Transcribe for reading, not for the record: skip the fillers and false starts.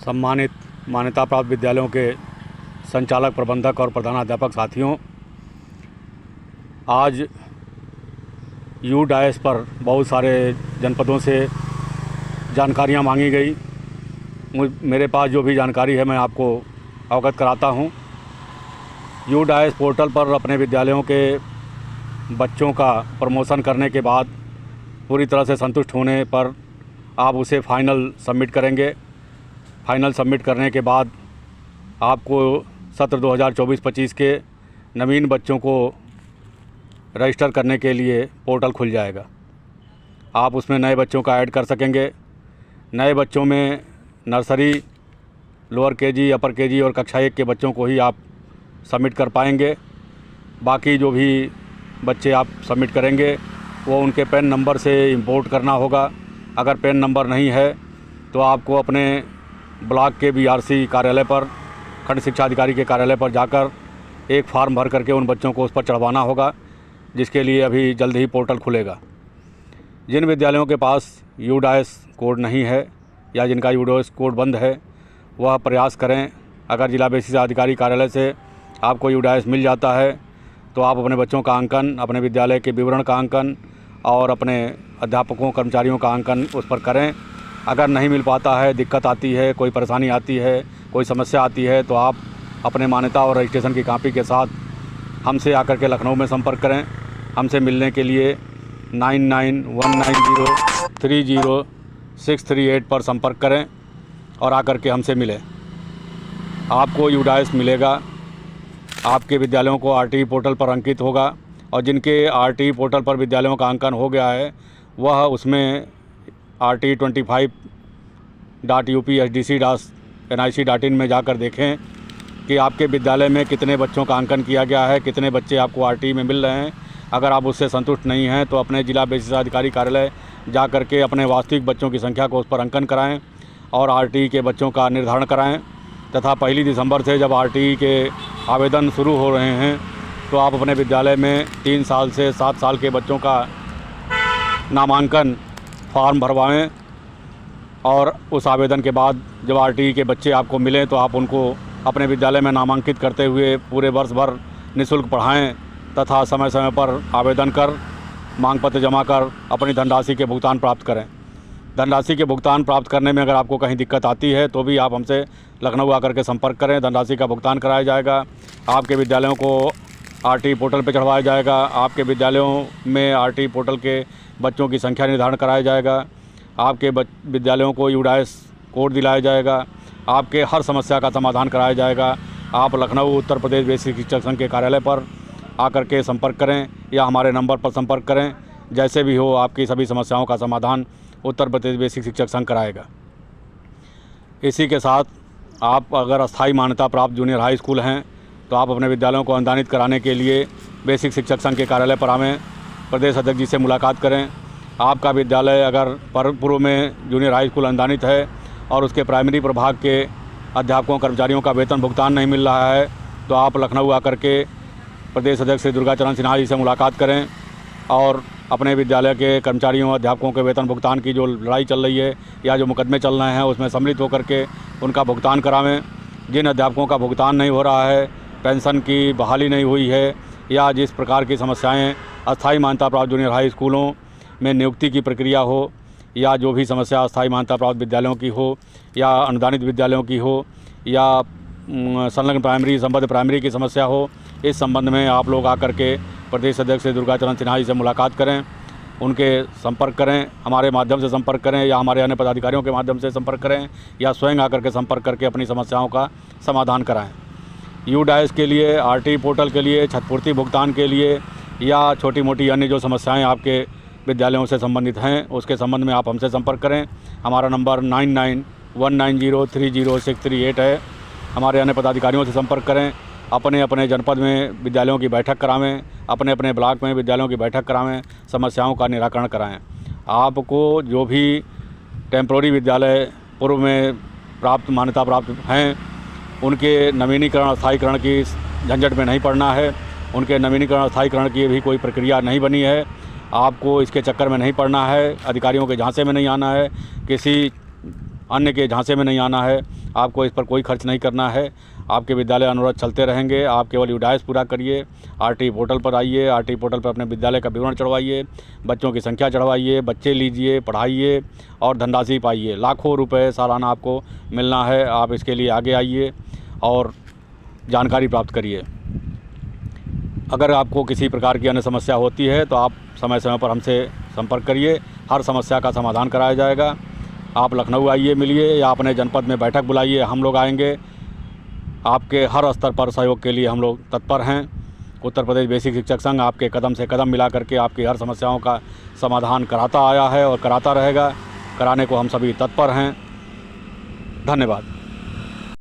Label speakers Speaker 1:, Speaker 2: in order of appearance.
Speaker 1: सम्मानित मान्यता प्राप्त विद्यालयों के संचालक, प्रबंधक और प्रधानाध्यापक साथियों, आज यूडाइस पर बहुत सारे जनपदों से जानकारियां मांगी गई। मेरे पास जो भी जानकारी है मैं आपको अवगत कराता हूं। यूडाइस पोर्टल पर अपने विद्यालयों के बच्चों का प्रमोशन करने के बाद पूरी तरह से संतुष्ट होने पर आप उसे फाइनल सबमिट करेंगे। फाइनल सबमिट करने के बाद आपको सत्र 2024-25 के नवीन बच्चों को रजिस्टर करने के लिए पोर्टल खुल जाएगा। आप उसमें नए बच्चों का ऐड कर सकेंगे। नए बच्चों में नर्सरी, लोअर केजी, अपर केजी और कक्षा 1 के बच्चों को ही आप सबमिट कर पाएंगे। बाकी जो भी बच्चे आप सबमिट करेंगे वो उनके पैन नंबर से इंपोर्ट करना होगा। अगर पैन नंबर नहीं है तो आपको अपने ब्लॉक के बीआरसी कार्यालय पर, खंड शिक्षा अधिकारी के कार्यालय पर जाकर एक फार्म भर करके उन बच्चों को उस पर चढ़वाना होगा, जिसके लिए अभी जल्द ही पोर्टल खुलेगा। जिन विद्यालयों के पास यूडाइस कोड नहीं है या जिनका यूडाइस कोड बंद है वह प्रयास करें। अगर जिला बेसिस अधिकारी कार्यालय से आपको यूडाइस मिल जाता है तो आप अपने बच्चों का अंकन, अपने विद्यालय के विवरण का अंकन और अपने अध्यापकों, कर्मचारियों का अंकन उस पर करें। अगर नहीं मिल पाता है, दिक्कत आती है, कोई परेशानी आती है, कोई समस्या आती है तो आप अपने मान्यता और रजिस्ट्रेशन की कॉपी के साथ हमसे आकर के लखनऊ में संपर्क करें। हमसे मिलने के लिए 9919030638 पर संपर्क करें और आकर के हमसे मिलें। आपको यूडाइस मिलेगा। आपके विद्यालयों को आरटीई पोर्टल पर अंकित होगा और जिनके आरटीई पोर्टल पर विद्यालयों का अंकन हो गया है वह उसमें RTE25.upsdc.nic.in में जाकर देखें कि आपके विद्यालय में कितने बच्चों का अंकन किया गया है, कितने बच्चे आपको आरटीई में मिल रहे हैं। अगर आप उससे संतुष्ट नहीं हैं तो अपने जिला बेसिस अधिकारी कार्यालय जा कर के अपने वास्तविक बच्चों की संख्या को उस पर अंकन कराएं और आरटीई के बच्चों का निर्धारण कराएं। तथा 1 दिसंबर से जब आरटीई के आवेदन शुरू हो रहे हैं तो आप अपने विद्यालय में 3 साल से 7 साल के बच्चों का नामांकन फॉर्म भरवाएं और उस आवेदन के बाद जब आरटीई के बच्चे आपको मिलें तो आप उनको अपने विद्यालय में नामांकित करते हुए पूरे वर्ष भर निःशुल्क पढ़ाएं तथा समय समय पर आवेदन कर, मांग पत्र जमा कर अपनी धनराशि के भुगतान प्राप्त करें। धनराशि के भुगतान प्राप्त करने में अगर आपको कहीं दिक्कत आती है तो भी आप हमसे लखनऊ आकर के संपर्क करें। धनराशि का भुगतान कराया जाएगा। आपके विद्यालयों को आरटीई पोर्टल पर चढ़वाया जाएगा। आपके विद्यालयों में आरटीई पोर्टल के बच्चों की संख्या निर्धारण कराया जाएगा। आपके विद्यालयों को यूडाइस कोड दिलाया जाएगा। आपके हर समस्या का समाधान कराया जाएगा। आप लखनऊ उत्तर प्रदेश बेसिक शिक्षक संघ के कार्यालय पर आकर के संपर्क करें या हमारे नंबर पर संपर्क करें। जैसे भी हो आपकी सभी समस्याओं का समाधान उत्तर प्रदेश बेसिक शिक्षक संघ कराएगा। इसी के साथ आप अगर अस्थायी मान्यता प्राप्त जूनियर हाई स्कूल हैं तो आप अपने विद्यालयों को अनुदानित कराने के लिए बेसिक शिक्षक संघ के कार्यालय पर आवें, प्रदेश अध्यक्ष जी से मुलाकात करें। आपका विद्यालय अगर पूर्व में जूनियर हाई स्कूल अनुदानित है और उसके प्राइमरी प्रभाग के अध्यापकों, कर्मचारियों का वेतन भुगतान नहीं मिल रहा है तो आप लखनऊ आकर के प्रदेश अध्यक्ष श्री दुर्गाचरण सिन्हा जी से मुलाकात करें और अपने विद्यालय के कर्मचारियों, अध्यापकों के वेतन भुगतान की जो लड़ाई चल रही है या जो मुकदमे चल रहे हैं उसमें सम्मिलित होकर के उनका भुगतान करावें। जिन अध्यापकों का भुगतान नहीं हो रहा है, पेंशन की बहाली नहीं हुई है या जिस प्रकार की समस्याएं अस्थायी मान्यता प्राप्त जूनियर हाई स्कूलों में नियुक्ति की प्रक्रिया हो या जो भी समस्या अस्थायी मान्यता प्राप्त विद्यालयों की हो या अनुदानित विद्यालयों की हो या संलग्न प्राइमरी, संबद्ध प्राइमरी की समस्या हो, इस संबंध में आप लोग आकर के प्रदेश अध्यक्ष श्री दुर्गाचरण सिन्हा जी से मुलाकात करें, उनके संपर्क करें, हमारे माध्यम से संपर्क करें या हमारे अन्य पदाधिकारियों के माध्यम से संपर्क करें या स्वयं आकर के संपर्क करके अपनी समस्याओं का समाधान कराएं। यूडाइस के लिए, आरटीई पोर्टल के लिए, क्षतिपूर्ति भुगतान के लिए या छोटी मोटी अन्य जो समस्याएं आपके विद्यालयों से संबंधित हैं उसके संबंध में आप हमसे संपर्क करें। हमारा नंबर 9919030638 है। हमारे अन्य पदाधिकारियों से संपर्क करें। अपने अपने जनपद में विद्यालयों की बैठक करावें, अपने अपने ब्लॉक में विद्यालयों की बैठक करावें, समस्याओं का निराकरण कराएं। आपको जो भी टेम्प्रोरी विद्यालय पूर्व में प्राप्त मान्यता प्राप्त हैं उनके नवीनीकरण, स्थायीकरण की झंझट में नहीं पड़ना है। उनके नवीनीकरण, स्थायीकरण की भी कोई प्रक्रिया नहीं बनी है। आपको इसके चक्कर में नहीं पड़ना है, अधिकारियों के झांसे में नहीं आना है, किसी अन्य के झांसे में नहीं आना है। आपको इस पर कोई खर्च नहीं करना है। आपके विद्यालय अनुरोध चलते रहेंगे। आप केवल यूडाइस पूरा करिए, आरटी पोर्टल पर आइए, आरटी पोर्टल पर अपने विद्यालय का विवरण चढ़वाइए, बच्चों की संख्या चढ़वाइए, बच्चे लीजिए, पढ़ाइए और धनराशि पाइए। लाखों रुपए सालाना आपको मिलना है। आप इसके लिए आगे आइए और जानकारी प्राप्त करिए। अगर आपको किसी प्रकार की अन्य समस्या होती है तो आप समय समय पर हमसे संपर्क करिए। हर समस्या का समाधान कराया जाएगा। आप लखनऊ आइए, मिलिए, या अपने जनपद में बैठक बुलाइए, हम लोग आएंगे। आपके हर स्तर पर सहयोग के लिए हम लोग तत्पर हैं। उत्तर प्रदेश बेसिक शिक्षक संघ आपके कदम से कदम मिला करके आपकी हर समस्याओं का समाधान कराता आया है और कराता रहेगा। कराने को हम सभी तत्पर हैं। धन्यवाद।